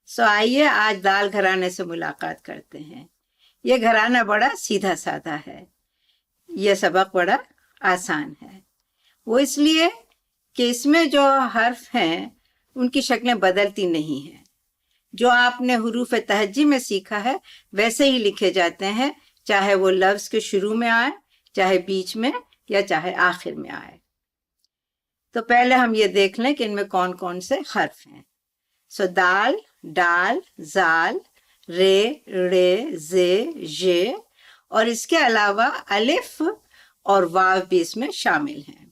آئیے آج دال گھرانے سے ملاقات کرتے ہیں۔ یہ گھرانہ بڑا سیدھا سادہ ہے، یہ سبق بڑا آسان ہے۔ وہ اس لیے کہ اس میں جو حرف ہیں ان کی شکلیں بدلتی نہیں ہیں۔ جو آپ نے حروف تہجی میں سیکھا ہے ویسے ہی لکھے جاتے ہیں، چاہے وہ لفظ کے شروع میں آئے، چاہے بیچ میں، یا چاہے آخر میں آئے۔ تو پہلے ہم یہ دیکھ لیں کہ ان میں کون کون سے حرف ہیں۔ دال، ڈال، زال، رے، رے، زے، ژے، اور اس کے علاوہ الف اور واو بھی اس میں شامل ہیں۔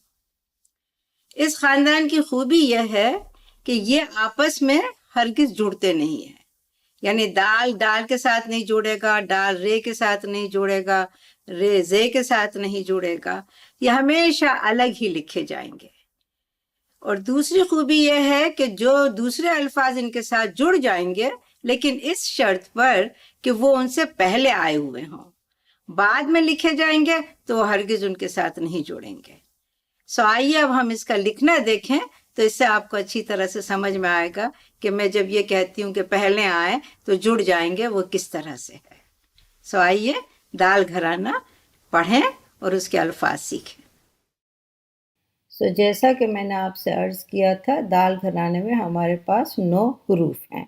اس خاندان کی خوبی یہ ہے کہ یہ آپس میں ہرگز جڑتے نہیں ہیں، یعنی دال ڈال کے ساتھ نہیں جڑے گا، ڈال رے کے ساتھ نہیں جڑے گا، رے زے کے ساتھ نہیں جڑے گا، یہ ہمیشہ الگ ہی لکھے جائیں گے۔ اور دوسری خوبی یہ ہے کہ جو دوسرے الفاظ ان کے ساتھ جڑ جائیں گے، لیکن اس شرط پر کہ وہ ان سے پہلے آئے ہوئے ہوں، بعد میں لکھے جائیں گے تو وہ ہرگز ان کے ساتھ نہیں جڑیں گے۔ آئیے اب ہم اس کا لکھنا دیکھیں تو اس سے آپ کو اچھی طرح سے سمجھ میں آئے گا کہ میں جب یہ کہتی ہوں کہ پہلے آئے تو جڑ جائیں گے وہ کس طرح سے ہے۔ آئیے دال گھرانہ پڑھیں اور اس کے الفاظ سیکھیں۔ جیسا کہ میں نے آپ سے عرض کیا تھا، دال گھرانے میں ہمارے پاس 9 حروف ہیں۔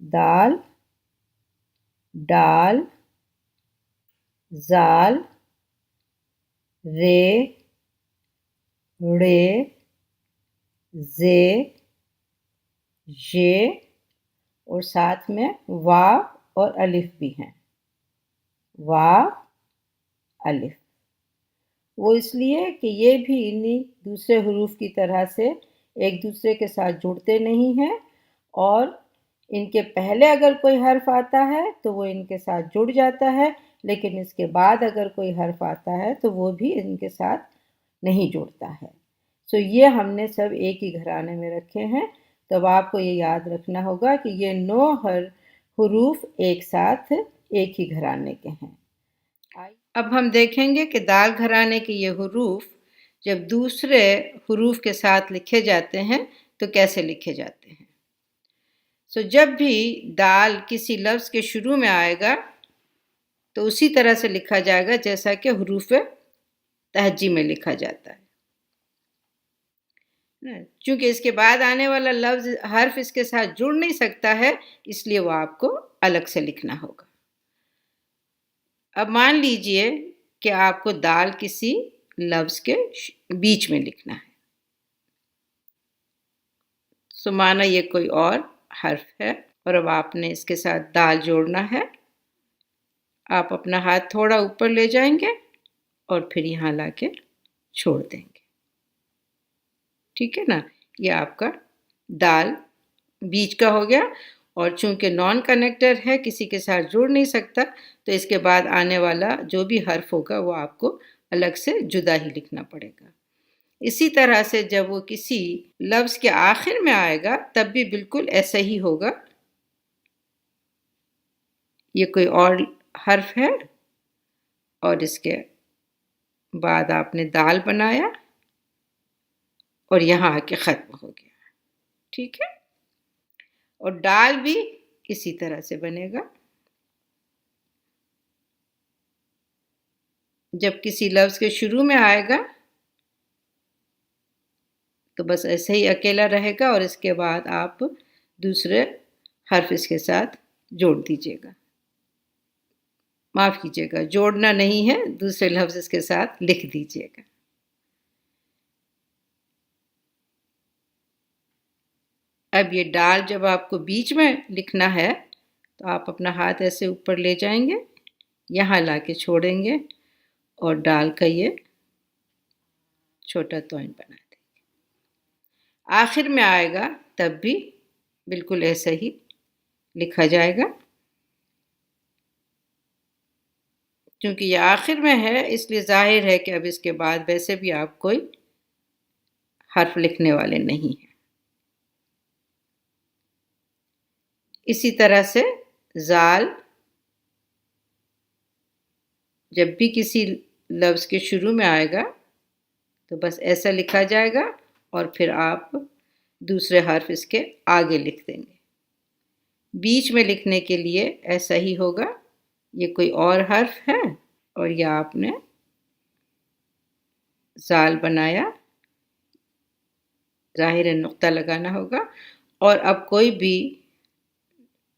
دال، ڈال، زال، رے، رے، زے، ژے، اور ساتھ میں واو اور الف بھی ہیں۔ واو، الف، وہ اس لیے کہ یہ بھی انہی دوسرے حروف کی طرح سے ایک دوسرے کے ساتھ جڑتے نہیں ہیں، اور ان کے پہلے اگر کوئی حرف آتا ہے تو وہ ان کے ساتھ جڑ جاتا ہے، لیکن اس کے بعد اگر کوئی حرف آتا ہے تو وہ بھی ان کے ساتھ نہیں جڑتا ہے۔ یہ ہم نے سب ایک ہی گھرانے میں رکھے ہیں۔ تو اب آپ کو یہ یاد رکھنا ہوگا کہ یہ 9 حروف ایک ساتھ ایک ہی گھرانے کے ہیں۔ اب ہم دیکھیں گے کہ دال گھرانے کے یہ حروف جب دوسرے حروف کے ساتھ لکھے جاتے ہیں تو کیسے لکھے جاتے ہیں۔ جب بھی دال کسی لفظ کے شروع میں آئے گا تو اسی طرح سے لکھا جائے گا جیسا کہ حروف تہجی میں لکھا جاتا ہے۔ چونکہ اس کے بعد آنے والا لفظ حرف اس کے ساتھ جڑ نہیں سکتا ہے، اس لیے وہ آپ کو الگ سے لکھنا ہوگا۔ اب مان لیجئے کہ آپ کو دال کسی لفظ کے بیچ میں لکھنا ہے، مانا یہ کوئی اور حرف ہے اور اب آپ نے اس کے ساتھ دال جوڑنا ہے۔ آپ اپنا ہاتھ تھوڑا اوپر لے جائیں گے اور پھر یہاں لا کے چھوڑ دیں گے، ٹھیک ہے نا؟ یہ آپ کا دال بیچ کا ہو گیا، اور چونکہ نان کنیکٹر ہے، کسی کے ساتھ جڑ نہیں سکتا، تو اس کے بعد آنے والا جو بھی حرف ہوگا وہ آپ کو الگ سے جدا ہی لکھنا پڑے گا۔ اسی طرح سے جب وہ کسی لفظ کے آخر میں آئے گا تب بھی بالکل ایسا ہی ہوگا۔ یہ کوئی اور حرف ہے اور اس کے بعد آپ نے دال بنایا اور یہاں آ کے ختم ہو گیا، ٹھیک ہے؟ اور ڈال بھی اسی طرح سے بنے گا۔ جب کسی لفظ کے شروع میں آئے گا تو بس ایسے ہی اکیلا رہے گا، اور اس کے بعد آپ دوسرے حرف اس کے ساتھ جوڑ دیجیے گا۔ معاف کیجیے گا، جوڑنا نہیں ہے، دوسرے لفظ اس کے ساتھ لکھ دیجیے گا۔ اب یہ ڈال جب آپ کو بیچ میں لکھنا ہے تو آپ اپنا ہاتھ ایسے اوپر لے جائیں گے، یہاں لا کے چھوڑیں گے اور ڈال کا یہ چھوٹا توئن بنا دیں گے۔ آخر میں آئے گا تب بھی بالکل ایسا ہی لکھا جائے گا۔ کیونکہ یہ آخر میں ہے اس لیے ظاہر ہے کہ اب اس کے بعد ویسے بھی آپ کوئی حرف لکھنے والے نہیں ہیں۔ اسی طرح سے زال جب بھی کسی لفظ کے شروع میں آئے گا تو بس ایسا لکھا جائے گا، اور پھر آپ دوسرے حرف اس کے آگے لکھ دیں گے۔ بیچ میں لکھنے کے لیے ایسا ہی ہوگا، یہ کوئی اور حرف ہے اور یہ آپ نے زال بنایا، ظاہر نقطہ لگانا ہوگا، اور اب کوئی بھی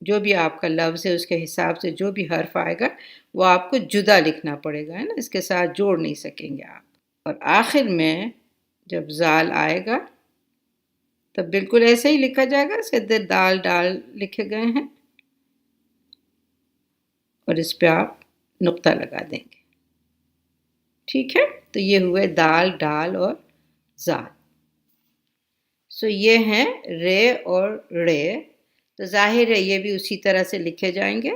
جو بھی آپ کا لفظ ہے اس کے حساب سے جو بھی حرف آئے گا وہ آپ کو جدا لکھنا پڑے گا، ہے نا، اس کے ساتھ جوڑ نہیں سکیں گے آپ۔ اور آخر میں جب زال آئے گا تب بالکل ایسے ہی لکھا جائے گا، سیدھے دال ڈال لکھے گئے ہیں، اور اس پہ آپ نقطہ لگا دیں گے۔ ٹھیک ہے، تو یہ ہوئے دال ڈال اور زال۔ سو یہ ہیں رے اور ڑے، تو ظاہر ہے یہ بھی اسی طرح سے لکھے جائیں گے۔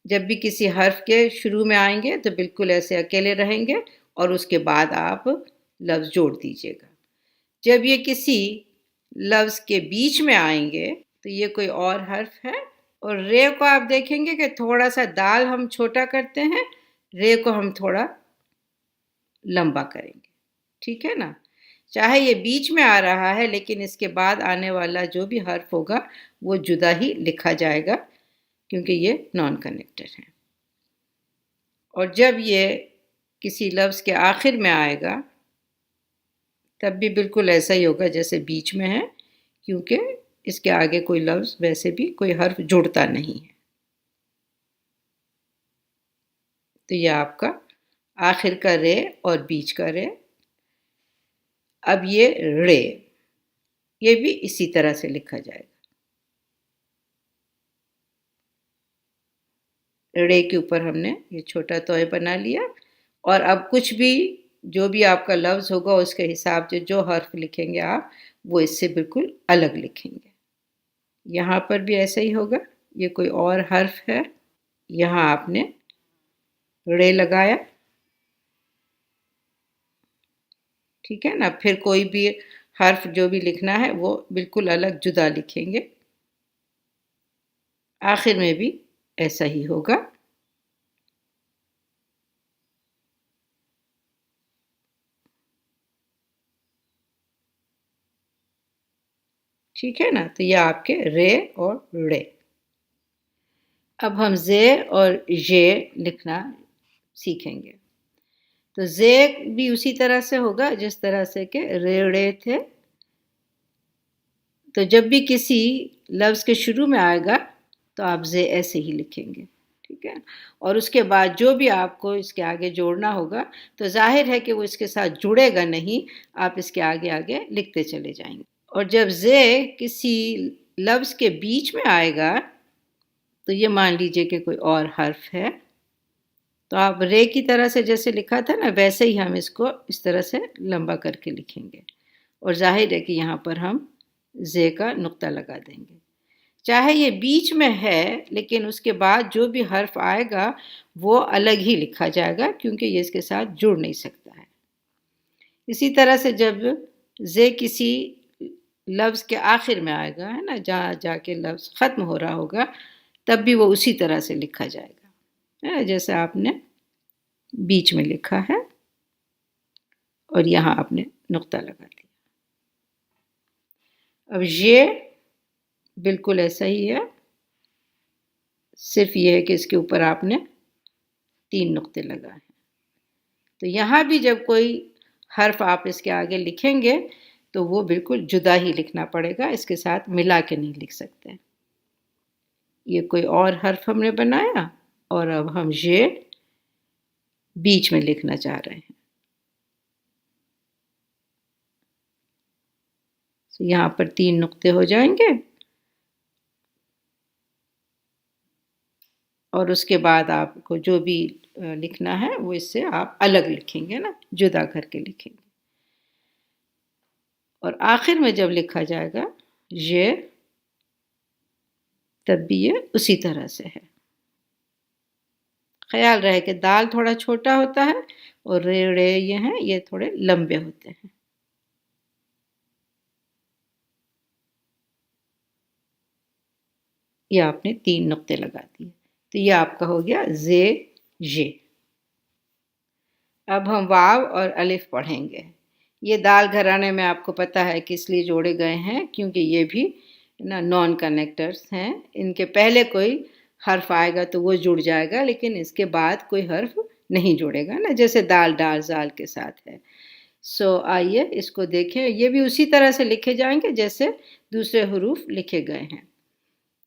جب بھی کسی حرف کے شروع میں آئیں گے تو بالکل ایسے اکیلے رہیں گے اور اس کے بعد آپ لفظ جوڑ دیجیے گا۔ جب یہ کسی لفظ کے بیچ میں آئیں گے تو یہ کوئی اور حرف ہے، اور رے کو آپ دیکھیں گے کہ تھوڑا سا دال ہم چھوٹا کرتے ہیں، رے کو ہم تھوڑا لمبا کریں گے۔ ٹھیک ہے نا، چاہے یہ بیچ میں آ رہا ہے لیکن اس کے بعد آنے والا جو بھی حرف ہوگا وہ جدا ہی لکھا جائے گا کیونکہ یہ نان کنیکٹڈ ہے۔ اور جب یہ کسی لفظ کے آخر میں آئے گا تب بھی بالکل ایسا ہی ہوگا جیسے بیچ میں ہے، کیونکہ اس کے آگے کوئی لفظ ویسے بھی کوئی حرف جڑتا نہیں ہے۔ تو یہ آپ کا آخر کا رے اور بیچ کا رے۔ اب یہ ڑے، یہ بھی اسی طرح سے لکھا جائے گا۔ ڑے کے اوپر ہم نے یہ چھوٹا توئے بنا لیا، اور اب کچھ بھی جو بھی آپ کا لفظ ہوگا اس کے حساب سے جو حرف لکھیں گے آپ وہ اس سے بالکل الگ لکھیں گے۔ یہاں پر بھی ایسا ہی ہوگا، یہ کوئی اور حرف ہے، یہاں آپ نے ڑے لگایا، ٹھیک ہے نا، پھر کوئی بھی حرف جو بھی لکھنا ہے وہ بالکل الگ جدا لکھیں گے۔ آخر میں بھی ایسا ہی ہوگا۔ ٹھیک ہے نا، تو یہ آپ کے رے اور ڑے۔ اب ہم زے اور ژے لکھنا سیکھیں گے۔ تو زے بھی اسی طرح سے ہوگا جس طرح سے کہ رے ڑے تھے، تو جب بھی کسی لفظ کے شروع میں آئے گا تو آپ زے ایسے ہی لکھیں گے، ٹھیک ہے، اور اس کے بعد جو بھی آپ کو اس کے آگے جوڑنا ہوگا تو ظاہر ہے کہ وہ اس کے ساتھ جڑے گا نہیں، آپ اس کے آگے آگے لکھتے چلے جائیں گے۔ اور جب زے کسی لفظ کے بیچ میں آئے گا تو یہ مان لیجئے کہ کوئی اور حرف ہے، تو آپ رے کی طرح سے جیسے لکھا تھا نا ویسے ہی ہم اس کو اس طرح سے لمبا کر کے لکھیں گے، اور ظاہر ہے کہ یہاں پر ہم زے کا نقطہ لگا دیں گے۔ چاہے یہ بیچ میں ہے لیکن اس کے بعد جو بھی حرف آئے گا وہ الگ ہی لکھا جائے گا کیونکہ یہ اس کے ساتھ جڑ نہیں سکتا ہے۔ اسی طرح سے جب زے کسی لفظ کے آخر میں آئے گا، ہے نا، جہاں جا کے لفظ ختم ہو رہا ہوگا تب بھی وہ اسی طرح سے لکھا جائے گا، جیسے آپ نے بیچ میں لکھا ہے اور یہاں آپ نے نقطہ لگا دیا۔ اب یہ بالکل ایسا ہی ہے، صرف یہ ہے کہ اس کے اوپر آپ نے 3 نقطے لگائے ہیں۔ تو یہاں بھی جب کوئی حرف آپ اس کے آگے لکھیں گے تو وہ بالکل جدا ہی لکھنا پڑے گا، اس کے ساتھ ملا کے نہیں لکھ سکتے۔ یہ کوئی اور حرف ہم نے بنایا اور اب ہم یہ بیچ میں لکھنا چاہ رہے ہیں۔ یہاں پر 3 نقطے ہو جائیں گے اور اس کے بعد آپ کو جو بھی لکھنا ہے وہ اس سے آپ الگ لکھیں گے نا، جدا کر کے لکھیں گے۔ اور آخر میں جب لکھا جائے گا یہ، تب بھی یہ اسی طرح سے ہے۔ خیال رہے کہ دال تھوڑا چھوٹا ہوتا ہے اور ریڑے یہ ہیں یہ تھوڑے لمبے ہوتے ہیں۔ یہ آپ نے 3 نقطے لگا دیے، تو یہ آپ کا ہو گیا زے ژے۔ اب ہم واو اور الف پڑھیں گے۔ یہ دال گھرانے میں آپ کو پتہ ہے کہ اس لیے جوڑے گئے ہیں کیونکہ یہ بھی نان کنیکٹرز ہیں. ان کے پہلے کوئی حرف آئے گا تو وہ جڑ جائے گا، لیکن اس کے بعد کوئی حرف نہیں جڑے گا نا، جیسے دال ڈال زال کے ساتھ ہے. آئیے اس کو دیکھیں. یہ بھی اسی طرح سے لکھے جائیں گے جیسے دوسرے حروف لکھے گئے ہیں.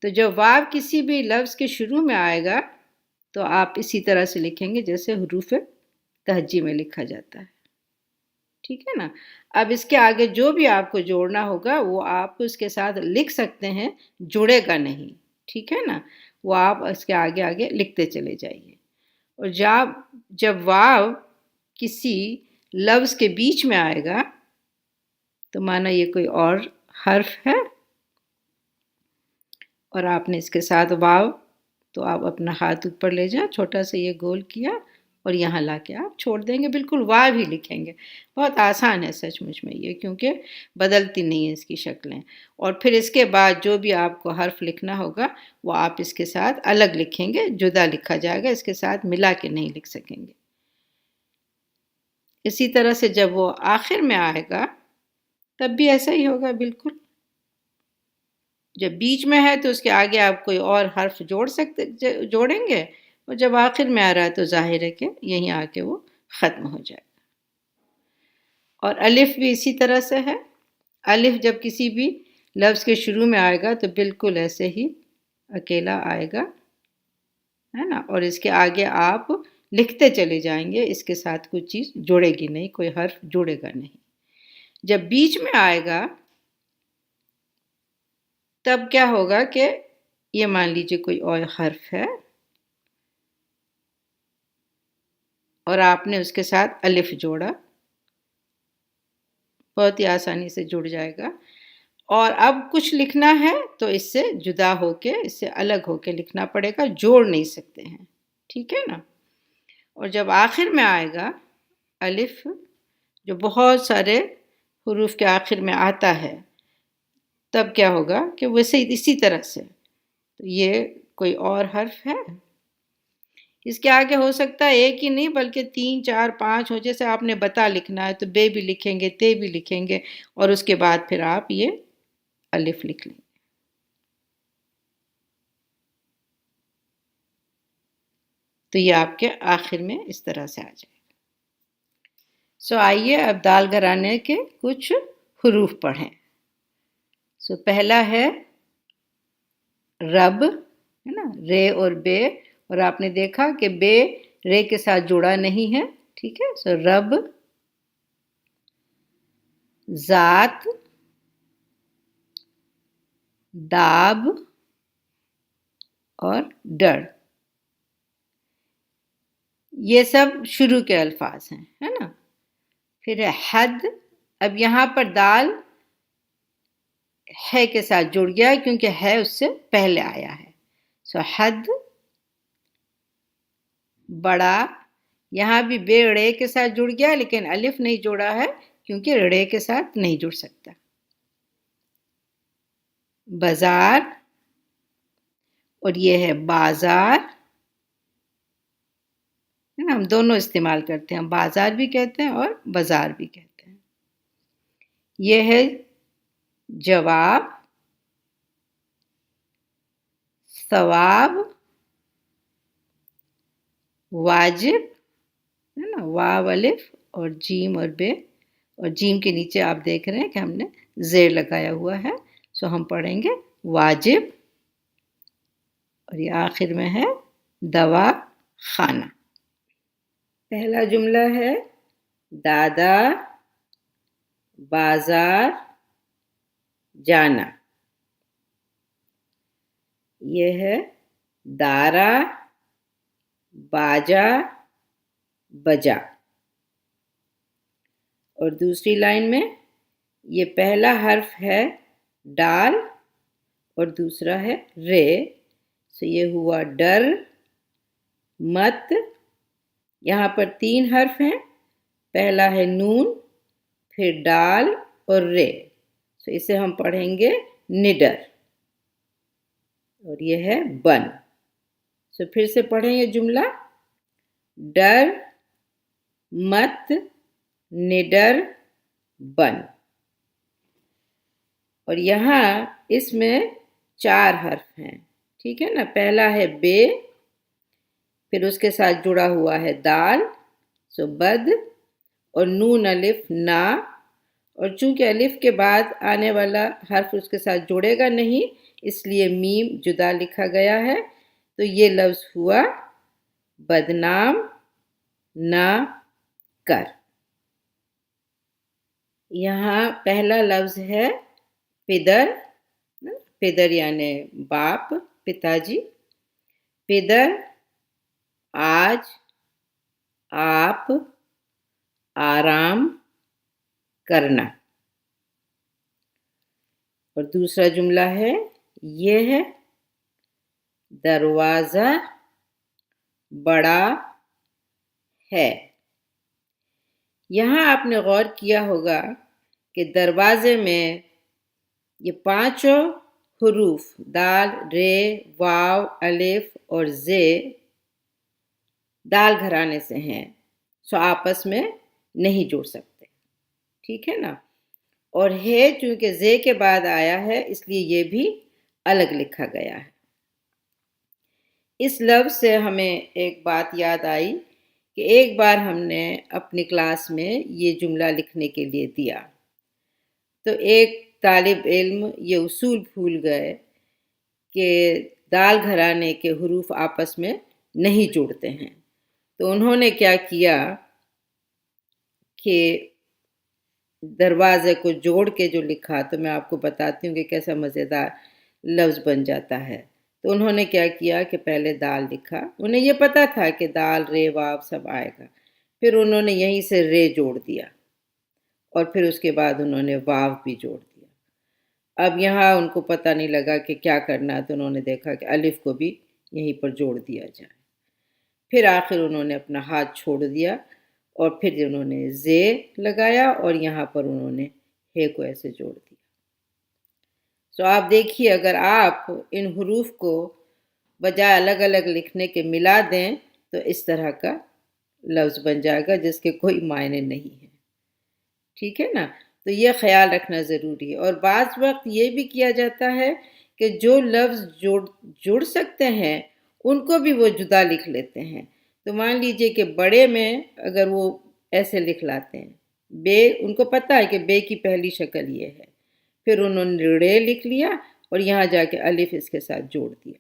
تو جب واو کسی بھی لفظ کے شروع میں آئے گا تو آپ اسی طرح سے لکھیں گے جیسے حروف تہجی میں لکھا جاتا ہے. ٹھیک ہے نا. اب اس کے آگے جو بھی آپ کو جوڑنا ہوگا وہ آپ اس کے ساتھ لکھ سکتے ہیں، جڑے گا نہیں. ٹھیک ہے نا. وہ آپ اس کے آگے آگے لکھتے چلے جائیے. اور جب واو کسی لفظ کے بیچ میں آئے گا تو مانا یہ کوئی اور حرف ہے اور آپ نے اس کے ساتھ واو، تو آپ اپنا ہاتھ اوپر لے جائیں، چھوٹا سا یہ گول کیا اور یہاں لا کے آپ چھوڑ دیں گے. بالکل واو ہی لکھیں گے. بہت آسان ہے سچ مچ میں یہ، کیونکہ بدلتی نہیں ہے اس کی شکلیں. اور پھر اس کے بعد جو بھی آپ کو حرف لکھنا ہوگا وہ آپ اس کے ساتھ الگ لکھیں گے، جدا لکھا جائے گا، اس کے ساتھ ملا کے نہیں لکھ سکیں گے. اسی طرح سے جب وہ آخر میں آئے گا تب بھی ایسا ہی ہوگا بالکل. جب بیچ میں ہے تو اس کے آگے آپ کوئی اور حرف جوڑیں گے، اور جب آخر میں آ رہا ہے تو ظاہر ہے کہ یہیں آ کے وہ ختم ہو جائے گا. اور الف بھی اسی طرح سے ہے. الف جب کسی بھی لفظ کے شروع میں آئے گا تو بالکل ایسے ہی اکیلا آئے گا، ہے نا. اور اس کے آگے آپ لکھتے چلے جائیں گے، اس کے ساتھ کوئی چیز جڑے گی نہیں، کوئی حرف جڑے گا نہیں. جب بیچ میں آئے گا تب کیا ہوگا کہ یہ مان لیجیے کوئی اور حرف ہے اور آپ نے اس کے ساتھ الف جوڑا، بہت ہی آسانی سے جڑ جائے گا. اور اب کچھ لکھنا ہے تو اس سے جدا ہو کے، اس سے الگ ہو کے لکھنا پڑے گا، جوڑ نہیں سکتے ہیں. ٹھیک ہے نا. اور جب آخر میں آئے گا الف، جو بہت سارے حروف کے آخر میں آتا ہے، تب کیا ہوگا کہ ویسے اسی طرح سے یہ کوئی اور حرف ہے. اس کے آگے ہو سکتا ہے ایک ہی نہیں بلکہ 3 4 5 ہو. جیسے آپ نے بتا لکھنا ہے تو بے بھی لکھیں گے، تے بھی لکھیں گے، اور اس کے بعد پھر آپ یہ الف لکھ لیں. تو یہ آپ کے آخر میں اس طرح سے آ جائے گا. آئیے اب دال گھرانے کے کچھ حروف پڑھیں. پہلا ہے رب، ہے نا، رے اور بے. اور آپ نے دیکھا کہ بے رے کے ساتھ جڑا نہیں ہے. ٹھیک ہے. رب، ذات، داب اور ڈر. یہ سب شروع کے الفاظ ہیں، ہے نا. پھر ہے حد. اب یہاں پر دال ہے کے ساتھ جڑ گیا کیونکہ ہے اس سے پہلے آیا ہے. حد. بڑا. یہاں بھی بے ڑے کے ساتھ جڑ گیا لیکن الف نہیں جوڑا ہے کیونکہ ڑے کے ساتھ نہیں جڑ سکتا. بازار. اور یہ ہے بازار. ہم دونوں استعمال کرتے ہیں، بازار بھی کہتے ہیں اور بازار بھی کہتے ہیں. یہ ہے جواب، ثواب، واجب، ہے نا، واو الف اور جیم اور بے. اور جیم کے نیچے آپ دیکھ رہے ہیں کہ ہم نے زیر لگایا ہوا ہے. ہم پڑھیں گے واجب. اور یہ آخر میں ہے دوا خانہ. پہلا جملہ ہے دادا بازار جانا. یہ ہے دارا باجا بجا. اور دوسری لائن میں یہ پہلا حرف ہے ڈال اور دوسرا ہے رے. یہ ہوا ڈر مت. یہاں پر 3 حرف ہیں، پہلا ہے نون، پھر ڈال اور رے. اسے ہم پڑھیں گے نڈر. اور یہ ہے بن. پھر سے پڑھیں یہ جملہ. ڈر مت نڈر بن. اور یہاں اس میں 4 حرف ہیں، ٹھیک ہے نا. پہلا ہے بے، پھر اس کے ساتھ جڑا ہوا ہے دال، سو بد، اور نون الف نا. اور چونکہ الف کے بعد آنے والا حرف اس کے ساتھ جڑے گا نہیں، اس لیے میم جدا لکھا گیا ہے. تو یہ لفظ ہوا بدنام نہ کر. یہاں پہلا لفظ ہے پدر. پدر یعنی باپ، پتا جی. پدر، آج، آپ، آرام کرنا. اور دوسرا جملہ ہے یہ ہے دروازہ بڑا ہے. یہاں آپ نے غور کیا ہوگا کہ دروازے میں یہ 5 حروف دال، رے، واو، الف اور زے دال گھرانے سے ہیں، سو آپس میں نہیں جڑ سکتے، ٹھیک ہے نا. اور ہے چونکہ زے کے بعد آیا ہے اس لیے یہ بھی الگ لکھا گیا ہے. اس لفظ سے ہمیں ایک بات یاد آئی کہ ایک بار ہم نے اپنی کلاس میں یہ جملہ لکھنے کے لیے دیا تو ایک طالب علم یہ اصول بھول گئے کہ دال گھرانے کے حروف آپس میں نہیں جڑتے ہیں. تو انہوں نے کیا کیا کہ دروازے کو جوڑ کے جو لکھا، تو میں آپ کو بتاتی ہوں کہ کیسا مزیدار لفظ بن جاتا ہے. تو انہوں نے کیا کیا کہ پہلے دال لکھا، انہیں یہ پتا تھا کہ دال، رے، واو سب آئے گا، پھر انہوں نے یہیں سے رے جوڑ دیا اور پھر اس کے بعد انہوں نے واو بھی جوڑ دیا. اب یہاں ان کو پتہ نہیں لگا کہ کیا کرنا، تو انہوں نے دیکھا کہ الف کو بھی یہیں پر جوڑ دیا جائے. پھر آخر انہوں نے اپنا ہاتھ چھوڑ دیا اور پھر انہوں نے زے لگایا اور یہاں پر انہوں نے ہے کو ایسے جوڑ دیا. سو آپ دیکھیے اگر آپ ان حروف کو بجائے الگ الگ لکھنے کے ملا دیں تو اس طرح کا لفظ بن جائے گا جس کے کوئی معنی نہیں ہے، ٹھیک ہے نا. تو یہ خیال رکھنا ضروری ہے. اور بعض وقت یہ بھی کیا جاتا ہے کہ جو لفظ جڑ سکتے ہیں ان کو بھی وہ جدا لکھ لیتے ہیں. تو مان لیجئے کہ بڑے میں اگر وہ ایسے لکھ لاتے ہیں بے، ان کو پتہ ہے کہ بے کی پہلی شکل یہ ہے، پھر انہوں نے رے لکھ لیا اور یہاں جا کے الف اس کے ساتھ جوڑ دیا،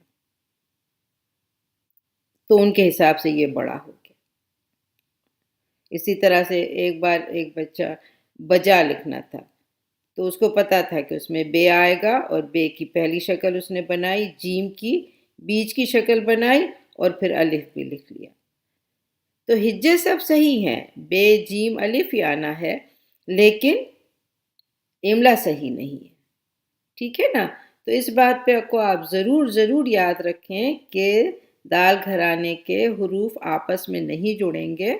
تو ان کے حساب سے یہ بڑا ہو گیا. اسی طرح سے ایک بار ایک بچہ بجا لکھنا تھا تو اس کو پتا تھا کہ اس میں بے آئے گا اور بے کی پہلی شکل اس نے بنائی، جیم کی بیچ کی شکل بنائی اور پھر الف بھی لکھ لیا. تو ہجے سب صحیح ہیں، بے جیم الف ہی آنا ہے، لیکن املا صحیح نہیں ہے، ٹھیک ہے نا. تو اس بات پہ کو آپ ضرور یاد رکھیں کہ دال گھرانے کے حروف آپس میں نہیں جڑیں گے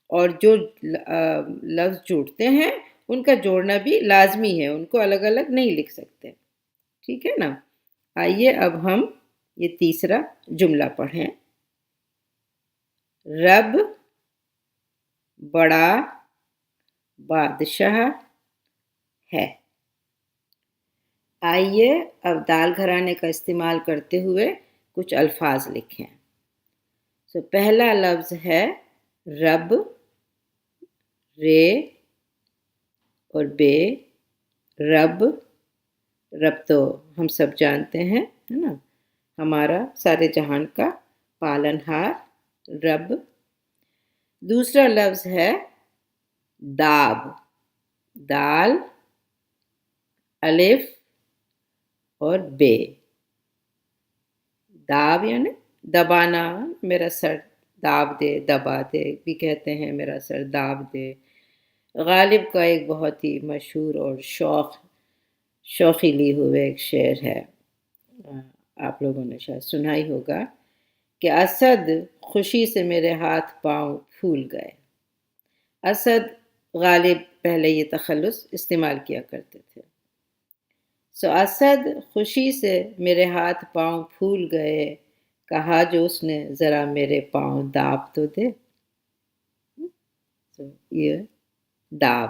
اور جو لفظ جڑتے ہیں ان کا جوڑنا بھی لازمی ہے، ان کو الگ الگ نہیں لکھ سکتے، ٹھیک ہے نا. آئیے اب ہم یہ تیسرا جملہ پڑھیں. رب بڑا بادشاہ ہے. آئیے اب دال گھرانے کا استعمال کرتے ہوئے کچھ الفاظ لکھیں. تو پہلا لفظ ہے رب، رے اور بے. رب، رب تو ہم سب جانتے ہیں، ہے نا، ہمارا سارے جہان کا پالن ہار رب. دوسرا لفظ ہے داب. دال، الف اور بے. داب یعنی دبانا، میرا سر داب دے، دبا دے بھی کہتے ہیں، میرا سر داب دے. غالب کا ایک بہت ہی مشہور اور شوخی لی ہوئے ایک شعر ہے، آپ لوگوں نے شاید سنا ہی ہوگا کہ اسد خوشی سے میرے ہاتھ پاؤں پھول گئے. اسد غالب پہلے یہ تخلص استعمال کیا کرتے تھے. سو اسد خوشی سے میرے ہاتھ پاؤں پھول گئے، کہا جو اس نے ذرا میرے پاؤں داب تو دے. یہ داب.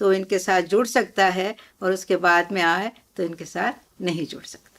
تو ان کے ساتھ جڑ سکتا ہے، اور اس کے بعد میں آئے تو ان کے ساتھ نہیں جڑ سکتا۔